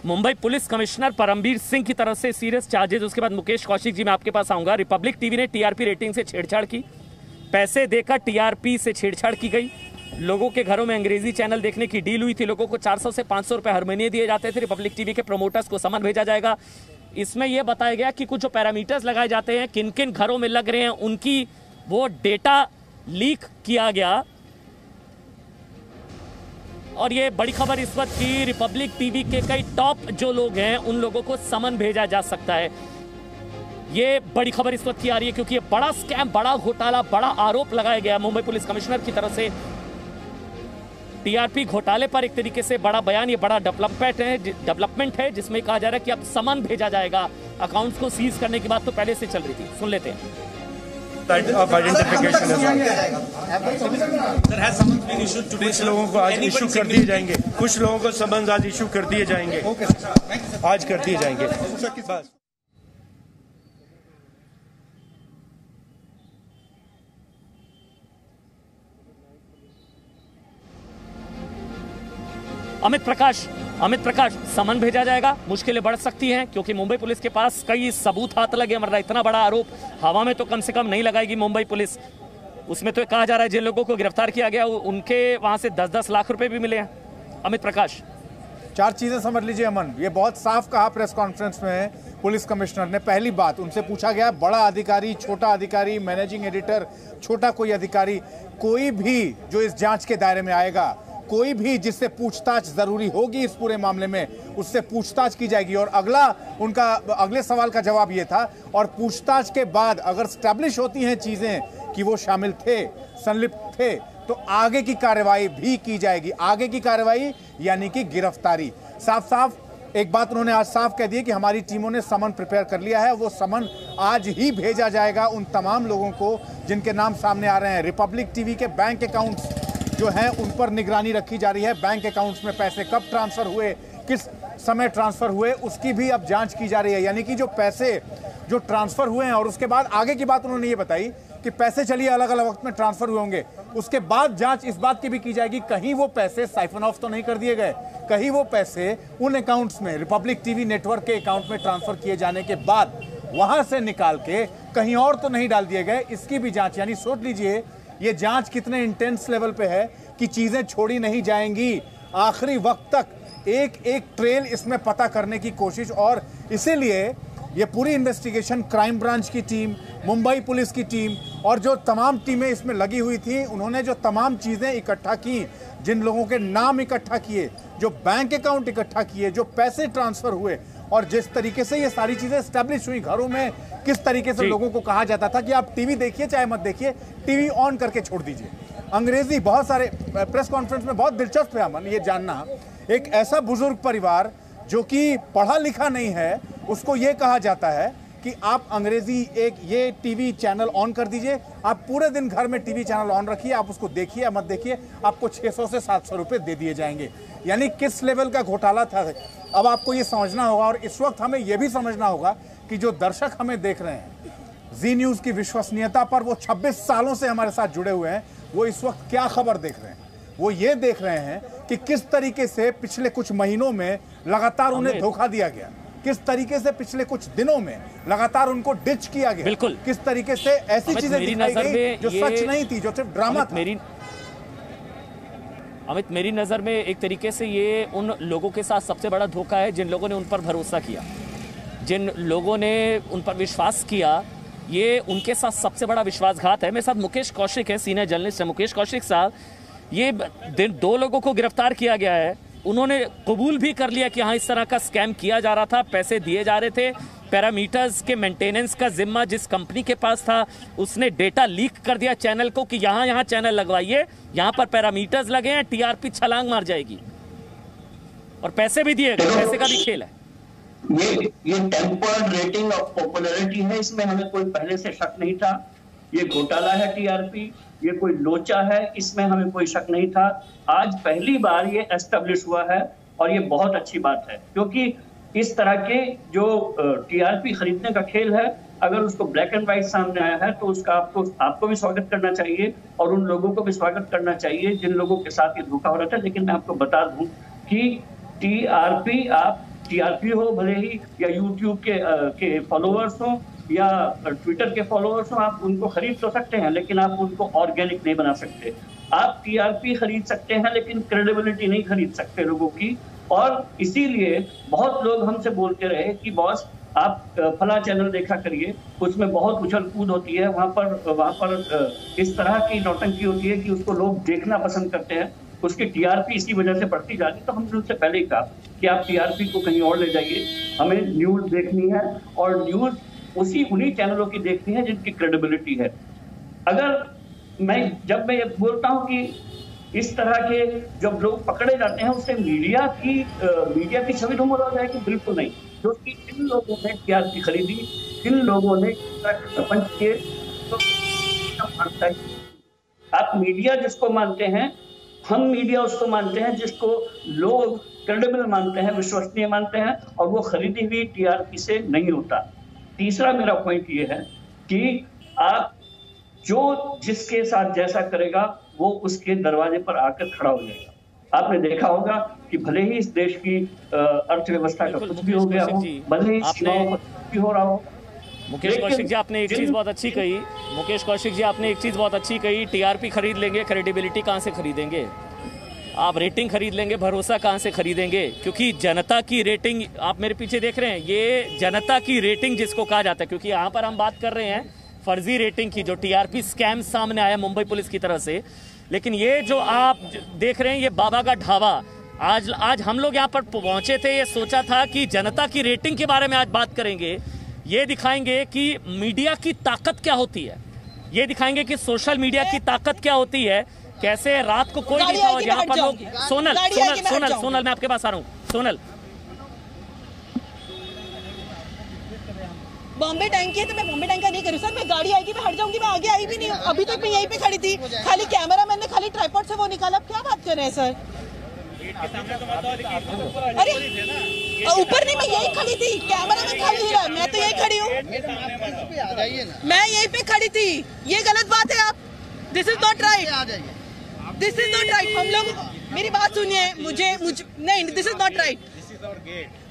मुंबई पुलिस कमिश्नर परमबीर सिंह की तरफ से सीरियस चार्जेस। उसके बाद मुकेश कौशिक जी, मैं आपके पास आऊंगा। रिपब्लिक टीवी ने टीआरपी रेटिंग से छेड़छाड़ की, पैसे देकर टीआरपी से छेड़छाड़ की गई, लोगों के घरों में अंग्रेजी चैनल देखने की डील हुई थी, लोगों को 400 से 500 रुपए हर महीने दिए जाते थे। रिपब्लिक टीवी के प्रोमोटर्स को समन भेजा जाएगा। इसमें यह बताया गया कि कुछ जो पैरामीटर्स लगाए जाते हैं, किन किन घरों में लग रहे हैं, उनकी वो डेटा लीक किया गया। और ये बड़ी खबर इस वक्त की, रिपब्लिक टीवी के कई टॉप जो लोग हैं उन लोगों को समन भेजा जा सकता है। ये बड़ी खबर इस वक्त की आ रही है, क्योंकि ये बड़ा स्कैम, बड़ा घोटाला, बड़ा आरोप लगाया गया मुंबई पुलिस कमिश्नर की तरफ से टीआरपी घोटाले पर। एक तरीके से बड़ा बयान, ये बड़ा डेवलपमेंट है, जिसमें कहा जा रहा है कि अब समन भेजा जाएगा। अकाउंट्स को सीज करने की बात तो पहले से चल रही थी। सुन लेते हैं। कुछ लोगों को आज इशू कर दिए जाएंगे, कुछ लोगों को समन्स आज इशू कर दिए जाएंगे, आज कर दिए जाएंगे। बस अमित प्रकाश, समन भेजा जाएगा। मुश्किलें बढ़ सकती हैं, क्योंकि मुंबई पुलिस के पास कई सबूत हाथ लगे, वरना इतना बड़ा आरोप हवा में तो कम से कम नहीं लगाएगी मुंबई पुलिस। उसमें तो कहा जा रहा है जिन लोगों को गिरफ्तार किया गया उनके वहां से 10-10 लाख रुपए भी मिले हैं। अमित प्रकाश, 4 चीजें समझ लीजिए अमन। ये बहुत साफ कहा प्रेस कॉन्फ्रेंस में पुलिस कमिश्नर ने। पहली बात, उनसे पूछा गया बड़ा अधिकारी, छोटा अधिकारी, मैनेजिंग एडिटर, छोटा कोई अधिकारी, कोई भी जो इस जांच के दायरे में आएगा, कोई भी जिससे पूछताछ जरूरी होगी इस पूरे मामले में, उससे पूछताछ की जाएगी। और उनका अगले सवाल का जवाब ये था, और पूछताछ के बाद अगर स्टैब्लिश होती हैं चीजें कि वो शामिल थे, संलिप्त थे, तो आगे की कार्रवाई भी की जाएगी। आगे की कार्रवाई यानी कि गिरफ्तारी। साफ साफ एक बात उन्होंने आज साफ कह दी कि हमारी टीमों ने समन प्रिपेयर कर लिया है, वो समन आज ही भेजा जाएगा उन तमाम लोगों को जिनके नाम सामने आ रहे हैं। रिपब्लिक टीवी के बैंक अकाउंट्स जो हैं उन पर निगरानी रखी जा रही है। बैंक अकाउंट्स में पैसे कब ट्रांसफर हुए, किस समय ट्रांसफर हुए, उसकी भी अब जांच की जा रही है। यानी कि जो पैसे जो ट्रांसफर हुए हैं, और उसके बाद आगे की बात उन्होंने ये बताई कि पैसे चलिए अलग अलग वक्त में ट्रांसफर हुए होंगे, उसके बाद जांच इस बात की भी की जाएगी कहीं वो पैसे साइफन ऑफ तो नहीं कर दिए गए, कहीं वो पैसे उन अकाउंट्स में, रिपब्लिक टीवी नेटवर्क के अकाउंट में ट्रांसफर किए जाने के बाद वहां से निकाल के कहीं और तो नहीं डाल दिए गए। इसकी भी जांच, यानी सोच लीजिए ये जांच कितने इंटेंस लेवल पे है कि चीजें छोड़ी नहीं जाएंगी। आखिरी वक्त तक एक एक ट्रेल इसमें पता करने की कोशिश, और इसीलिए ये पूरी इन्वेस्टिगेशन क्राइम ब्रांच की टीम, मुंबई पुलिस की टीम और जो तमाम टीमें इसमें लगी हुई थी, उन्होंने जो तमाम चीजें इकट्ठा की, जिन लोगों के नाम इकट्ठा किए, जो बैंक अकाउंट इकट्ठा किए, जो पैसे ट्रांसफर हुए, और जिस तरीके से ये सारी चीजें स्टैब्लिश हुई घरों में, किस तरीके से लोगों को कहा जाता था कि आप टीवी देखिए चाहे मत देखिए, टीवी ऑन करके छोड़ दीजिए। अंग्रेजी बहुत सारे प्रेस कॉन्फ्रेंस में बहुत दिलचस्प है अमन ये जानना, एक ऐसा बुजुर्ग परिवार जो कि पढ़ा लिखा नहीं है उसको ये कहा जाता है कि आप अंग्रेजी एक ये टीवी चैनल ऑन कर दीजिए, आप पूरे दिन घर में टीवी चैनल ऑन रखिए, आप उसको देखिए या मत देखिए, आपको 600 से 700 रुपए दे दिए जाएंगे। यानी किस लेवल का घोटाला था। अब आपको ये समझना होगा और इस वक्त हमें यह भी समझना होगा कि जो दर्शक हमें देख रहे हैं जी न्यूज की विश्वसनीयता पर, वो 26 सालों से हमारे साथ जुड़े हुए हैं, वो इस वक्त क्या खबर देख रहे हैं? वो ये देख रहे हैं कि किस तरीके से पिछले कुछ महीनों में लगातार उन्हें धोखा दिया गया, किस तरीके से पिछले कुछ दिनों में लगातार उनको डिच किया गया, बिल्कुल किस तरीके से ऐसी चीजें दिखाई गई जो सच नहीं थी, जो सिर्फ ड्रामा था। अमित, मेरी नजर में एक तरीके से ये उन लोगों के साथ सबसे बड़ा धोखा है जिन लोगों ने उन पर भरोसा किया, जिन लोगों ने उन पर विश्वास किया, ये उनके साथ सबसे बड़ा विश्वासघात है। मेरे साथ मुकेश कौशिक है, सीनियर जर्नलिस्ट है। मुकेश कौशिक साहब, ये 2 लोगों को गिरफ्तार किया गया है, उन्होंने कबूल भी कर लिया कि हाँ इस तरह का स्कैम किया जा रहा था, पैसे दिए जा रहे थे, पैरामीटर्स के मेंटेनेंस का जिम्मा जिस कंपनी के पास था उसने डेटा लीक कर दिया चैनल को कि यहाँ चैनल लगवाइए, यहाँ पर पैरामीटर्स लगे हैं, टीआरपी छलांग मार जाएगी, और पैसे भी दिए गए, पैसे का भी खेल है। ये टेम्पर्ड रेटिंग ऑफ पॉपुलैरिटी है, इसमें हमें कोई पहले से शक नहीं था। ये घोटाला है टीआरपी, ये कोई लोचा है, इसमें हमें कोई शक नहीं था। आज पहली बार ये एस्टेब्लिश हुआ है और ये बहुत अच्छी बात है, क्योंकि इस तरह के जो टीआरपी खरीदने का खेल है, अगर उसको ब्लैक एंड व्हाइट सामने आया है तो उसका आपको भी स्वागत करना चाहिए और उन लोगों को भी स्वागत करना चाहिए जिन लोगों के साथ ये धोखा हो रहा था। लेकिन मैं आपको बता दूं कि टीआरपी हो भले ही, या यूट्यूब के फॉलोअर्स हो या ट्विटर के फॉलोअर्स हो, आप उनको खरीद तो सकते हैं लेकिन आप उनको ऑर्गेनिक नहीं बना सकते। आप टीआरपी खरीद सकते हैं लेकिन क्रेडिबिलिटी नहीं खरीद सकते लोगों की। और इसीलिए बहुत लोग हमसे बोलते रहे कि बॉस आप फला चैनल देखा करिए, उसमें बहुत उछल कूद होती है, वहाँ पर इस तरह की नौटंकी होती है कि उसको लोग देखना पसंद करते हैं, उसकी टीआरपी इसी वजह से बढ़ती जा रही है। तो हमने उनसे पहले ही कहा कि आप टीआरपी को कहीं और ले जाइए, हमें न्यूज देखनी है और न्यूज उन्हीं चैनलों की देखनी है जिनकी क्रेडिबिलिटी है। जब मैं ये बोलता हूँ कि इस तरह के जब लोग पकड़े जाते हैं उससे मीडिया की छवि धूमिल हो जाएगी, बिल्कुल नहीं। क्योंकि इन लोगों ने टीआरपी खरीदी, इन लोगों ने सरपंच के, आप मीडिया जिसको मानते हैं, हम मीडिया उसको मानते हैं जिसको लोग क्रेडिबल मानते हैं, विश्वसनीय मानते हैं, और वो खरीदी हुई टीआरपी से नहीं होता। तीसरा मेरा पॉइंट ये है कि आप जिसके साथ जैसा करेगा वो उसके दरवाजे पर आकर खड़ा हो जाएगा। आपने देखा होगा कि भले ही इस देश की अर्थव्यवस्था का कुछ भी हो गया हो, भले ही सीमाओं पर कुछ भी हो रहा हो। मुकेश कौशिक जी, आपने एक चीज बहुत अच्छी कही। मुकेश कौशिक जी, आपने एक चीज बहुत अच्छी कही, टीआरपी खरीद लेंगे, क्रेडिबिलिटी कहाँ से खरीदेंगे? आप रेटिंग खरीद लेंगे, भरोसा कहाँ से खरीदेंगे? क्योंकि जनता की रेटिंग, आप मेरे पीछे देख रहे हैं, ये जनता की रेटिंग जिसको कहा जाता है, क्योंकि यहाँ पर हम बात कर रहे हैं फर्जी रेटिंग की, जो टीआरपी स्कैम सामने आया मुंबई पुलिस की तरफ से। लेकिन ये जो आप देख रहे हैं, ये बाबा का ढाबा, आज हम लोग यहाँ पर पहुंचे थे, ये सोचा था कि जनता की रेटिंग के बारे में आज बात करेंगे, ये दिखाएंगे कि मीडिया की ताकत क्या होती है, ये दिखाएंगे कि सोशल मीडिया की ताकत क्या होती है, कैसे रात को कोई नहीं था यहाँ पर लोग। सोनल मैं आपके पास आ रहा हूँ। सोनल, बॉम्बे टैंक की है तो मैं बॉम्बे टैंक का नहीं करूँ सर, मैं गाड़ी आएगी मैं हट जाऊंगी, मैं आगे आई भी नहीं हूँ, अभी तक मैं यहीं पे खड़ी थी, खाली कैमरा मैंने खाली ट्राइपॉड से वो निकाला। क्या बात कर रहे हैं सर? अरे ऊपर नहीं, मैं यहीं खड़ी थी, कैमरा में खाली ही रहा, मैं तो यहीं खड़ी हूँ, मैं यहीं पे खड़ी थी। ये गलत बात है, आप this is not right, this is not right. हम लोग, मेरी बात सुनिए, मुझे नहीं, this is not right,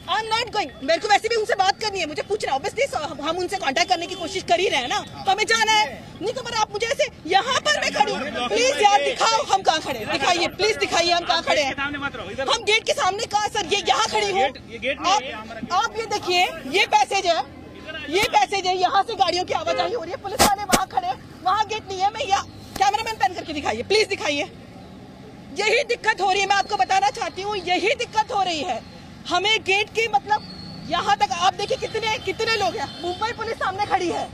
I am not going. मेरे को वैसे भी उनसे बात करनी है, मुझे पूछना है, ऑब्वियसली हम उनसे कांटेक्ट करने की कोशिश कर ही रहे हैं ना, तो हमें जाना है। नहीं तो आप मुझे ऐसे यहाँ पर मैं खड़ी हूँ, प्लीज यार दिखाओ हम कहाँ खड़े हैं, दिखाइए प्लीज, दिखाइए हम कहाँ खड़े हैं। हम गेट के सामने कहाँ सर? ये यहाँ खड़ी हूँ, आप ये देखिए, ये पैसेज है, यहाँ से गाड़ियों की आवाजाही हो रही है, पुलिस वाले वहाँ खड़े हैं, वहाँ गेट नहीं है। मैं यहाँ कैमरामैन पैन करके दिखाइए, प्लीज दिखाइए। यही दिक्कत हो रही है, मैं आपको बताना चाहती हूँ, यही दिक्कत हो रही है हमें। गेट के मतलब यहाँ तक आप देखिए कितने कितने लोग हैं। मुंबई पुलिस सामने खड़ी है।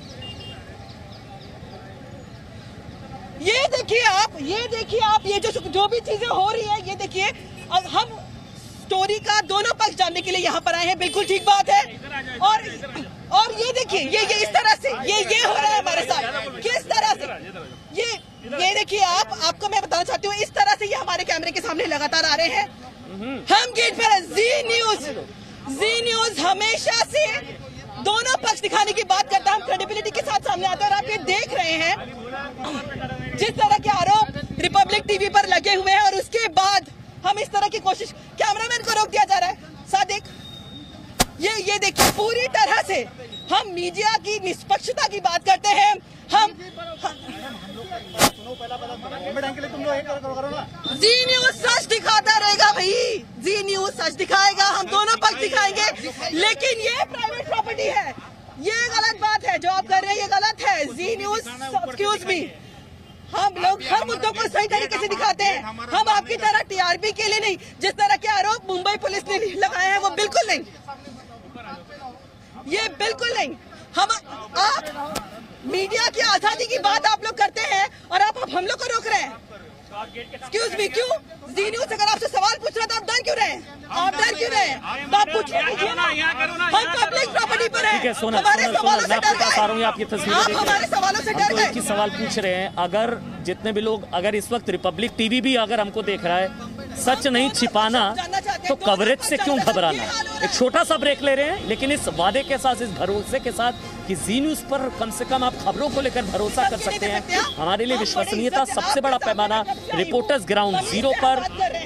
ये देखिए आप ये जो भी चीजें हो रही है, ये देखिए। हम स्टोरी का दोनों पक्ष जानने के लिए यहाँ पर आए हैं, बिल्कुल ठीक बात है। और ये देखिए ये इस तरह से ये हो रहा है हमारे साथ, किस तरह से ये देखिए आपको मैं बताना चाहती हूँ, इस तरह से ये हमारे कैमरे के सामने लगातार आ रहे हैं। हम गेट पर जी न्यूज हमेशा से दोनों पक्ष दिखाने की बात करता है। हम क्रेडिबिलिटी के साथ सामने आते हैं और आप ये देख रहे हैं जिस तरह के आरोप रिपब्लिक टीवी पर लगे हुए हैं और उसके बाद हम इस तरह की कोशिश, कैमरामैन को रोक दिया जा रहा है। सादिक, ये देखिए पूरी तरह से हम मीडिया की निष्पक्षता की बात करते हैं। जी न्यूज सच दिखाता रहेगा भाई, जी न्यूज सच दिखाएगा, हम दोनों पक्ष दिखाएंगे। लेकिन ये प्राइवेट प्रॉपर्टी है, ये गलत बात है जो आप कर रहे हैं, ये गलत है। जी न्यूज एक्सक्यूज मी, हम लोग हर मुद्दों को सही तरीके से दिखाते हैं। हम आपकी तरह टीआरपी के लिए नहीं, जिस तरह के आरोप मुंबई पुलिस ने लगाए हैं वो बिल्कुल नहीं, ये बिल्कुल नहीं। आप मीडिया की आजादी की बात आप लोग करते हैं और आप हम लोग को रोक रहे हैं। एक्सक्यूज मी, क्यों? जी न्यूज अगर आपसे सवाल पूछ रहा था, आप डर क्यों रहे हैं? आप डर क्यों रहे हैं? तो आप पूछ लीजिए ना, हम पब्लिक प्रॉपर्टी पर हैं। हमारे सवालों से डर गए, आपकी तस्वीरें आप हमारे सवालों से डर गए। एक ही सवाल पूछ रहे हैं, अगर जितने भी लोग, अगर इस वक्त रिपब्लिक टीवी भी अगर हमको देख रहा है, सच नहीं छिपाना तो कवरेज से क्यों घबराना? एक छोटा सा ब्रेक ले रहे हैं, लेकिन इस वादे के साथ, इस भरोसे के साथ कि जी न्यूज पर कम से कम आप खबरों को लेकर भरोसा कर सकते हैं। हमारे लिए विश्वसनीयता सबसे बड़ा पैमाना रिपोर्टर्स ग्राउंड जीरो पर,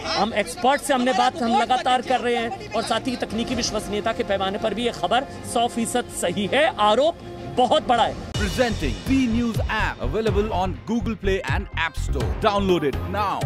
हम एक्सपर्ट से हमने बात हम लगातार कर रहे हैं और साथ ही तकनीकी विश्वसनीयता के पैमाने पर भी ये खबर 100% सही है। आरोप बहुत बड़ा है। Presenting B News app available on Google Play and App Store. Download it now.